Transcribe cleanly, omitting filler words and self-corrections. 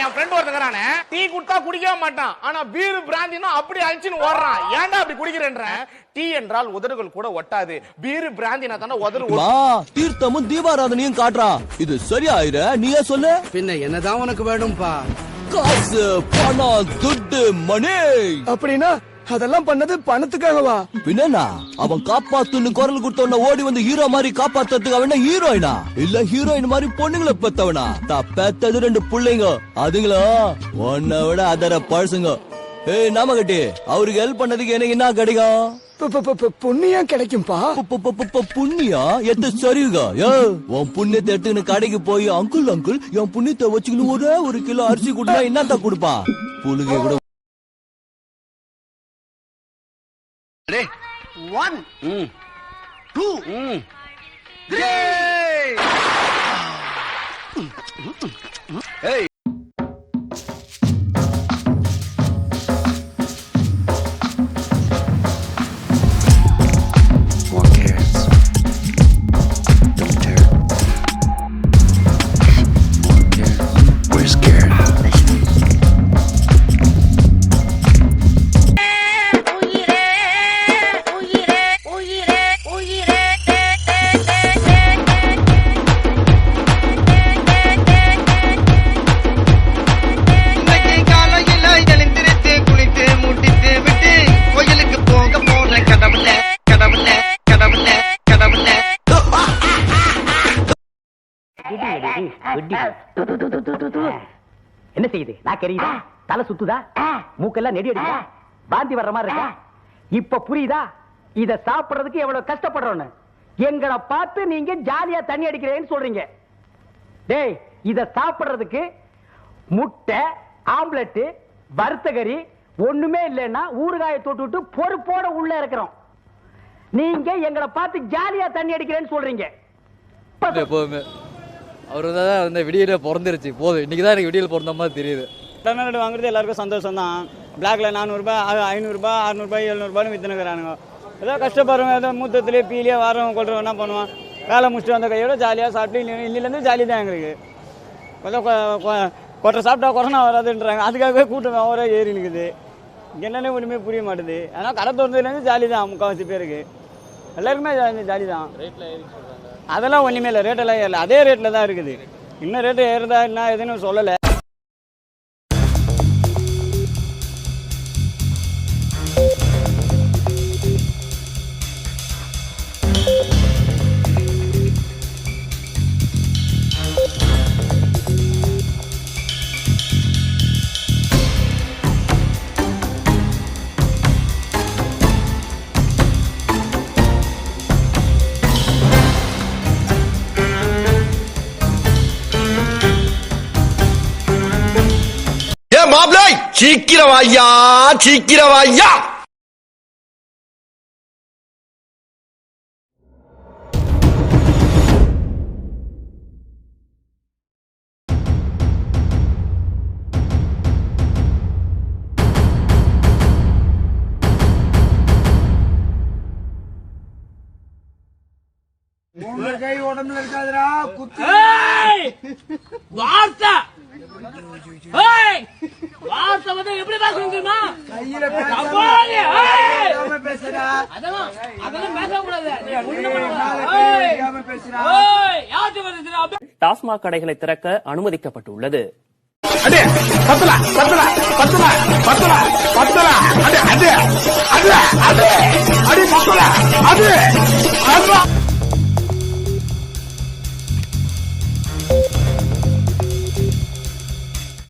என் friend ஒருத்தங்கறானே tea குடித்தா குடிக்கவே மாட்டான். ஆனா பீர் பிராந்தினா அப்படி அழிச்சுன்னு ஓடுறான். ஏன்டா அப்படி குடிக்கிறேன்ற? டீ என்றால் உதடுகள் கூட ஒட்டாது. பீர் பிராந்தினா தான உதடு. தீர்த்தமும் தீபாராதனையும் காட்டுறா. இது சரியாயிர நீயே சொல்லு. பின்ன என்னதான் உனக்கு வேணும்பா? காசு, பணம், துட்டு, மணி. அப்படின்னா அதெல்லாம் பண்ணது பணத்துக்காகவா? பின்னா அவன் காப்பாத்துன்னு குரல் கொடுத்தவன ஓடி வந்து ஹீரோ மாதிரி காப்பாத்துறதுக்கு அவன ஹீரோயினா இல்ல ஹீரோயின் மாதிரி பொண்ணுங்களை பெத்தவனா? பெத்தது 2 பிள்ளைங்க. அதுங்களா உன்னை விட அதர பழசுங்க. ஏய் நாமகட்டி, அவருக்கு ஹெல்ப் பண்ணதுக்கு எனக்கு என்ன கிடைக்கும்? புண்ணியம் கிடைக்கும்பா. புண்ணியா எத்த சரிங்க. உன் புண்ணியத்தை எடுத்துக்கின்னு கடைக்கு போய் அங்குள் என் புண்ணியத்தை வச்சுக்கின்னு ஒரே 1 கிலோ அரிசி கொடுத்தா என்னத்த கொடுப்பா? புழுகை கூட. 1 2 3 Hey. More carrots. Don't tear. More carrots. We're scared. என்ன செய்யுது? நான் கெரியுதா? தலை சுத்துதா? மூக்கெல்லாம் நெடி அடிக்குதா? வாந்தி வர்ற மாதிரி இருக்கா? இப்ப புரியுதா இத சாப்பிடுறதுக்கு எவ்வளவு கஷ்டப்படுறோன்னு? எங்களை பார்த்து நீங்க ஜாலியா தண்ணி அடிக்கிறேன்னு சொல்றீங்க. டேய், இத சாப்பிடுறதுக்கு முட்டை, ஆம்லெட், வறுத்தகரி ஒண்ணுமே இல்லைன்னா ஊறுகாயை தொட்டுட்டு பொறுப்போட உள்ள இருக்கிறோம். நீங்க எங்களை பார்த்து ஜாலியா தண்ணி அடிக்கிறேன்னு சொல்றீங்க. எப்போதுமே அவரு தான் வந்து விடியல பிறந்துருச்சு போதும். இன்னைக்கு தான் எனக்கு விடியல் பிறந்த மாதிரி தெரியுது. தமிழ்நாடு வாங்குறது எல்லாருக்கும் சந்தோஷம் தான். பிளாக்ல 400 ரூபாய், 500 ரூபாய், 600 ரூபாய், 700 ரூபாய்னு வித்துனுக்குறானுங்க. ஏதோ கஷ்டப்படுறவங்க ஏதோ மூத்தத்திலே பீலியே வரவங்க கொள்றவங்க என்ன பண்ணுவான்? வேலை முடிச்சுட்டு வந்த கையோட ஜாலியாக சாப்பிட்டு இன்னிலேருந்து ஜாலி தான் எங்களுக்கு. கொட்டை சாப்பிட்டா கொரோனா வராதுன்றாங்க. அதுக்காகவே கூட்டம் அவரே ஏறி நிற்குது. என்னென்ன ஒன்றுமே புரிய மாட்டுது. ஆனால் கடை திறந்ததுலேருந்து ஜாலி தான். 3/4 பேருக்கு எல்லாருக்குமே ஜாலி தான். அதெல்லாம் ஒன்றுமே இல்லை. ரேட்டெல்லாம் ஏறல, அதே ரேட்டில் தான் இருக்குது. இன்னும் ரேட்டு ஏறுதா என்ன எதுன்னு சொல்லலை. மாப்ளை சீக்கிரம் ஐயா, சீக்கிரம் ஐயா. கை உடம்புல இருக்காதுடா. குத்து வார்த்தை வார்த்தை வந்து எப்படி பேசணும் தெரியுமா? கையில பேசுறா. அதெல்லாம் பேசக்கூடாது. டாஸ்மாக் கடைகளை திறக்க அனுமதிக்கப்பட்டுள்ளது. அது